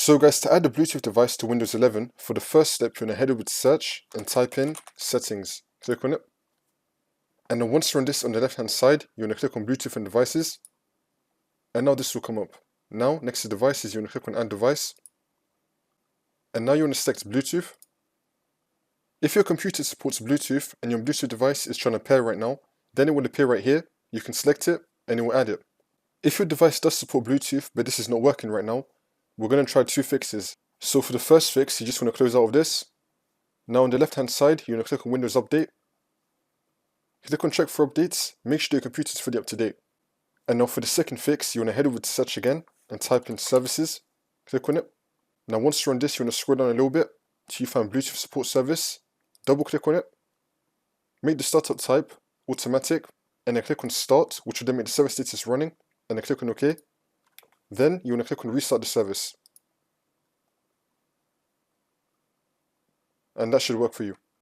So guys, to add a Bluetooth device to Windows 11, for the first step, you're going to head over to search and type in settings. Click on it. And then once you're on this on the left hand side, you're going to click on Bluetooth and devices. And now this will come up. Now, next to devices, you're going to click on add device. And now you want to select Bluetooth. If your computer supports Bluetooth and your Bluetooth device is trying to pair right now, then it will appear right here. You can select it and it will add it. If your device does support Bluetooth, but this is not working right now, we're going to try two fixes. So for the first fix, you just want to close out of this. Now on the left hand side, you're going to click on Windows Update. Click on check for updates, make sure your computer is fully up to date. And now for the second fix, you want to head over to search again and type in services. Click on it. Now once you're on this, you want to scroll down a little bit till you find Bluetooth support service. Double click on it. Make the startup type automatic and then click on start, which will then make the service status running, and then click on OK. Then you want to click on restart the service. And that should work for you.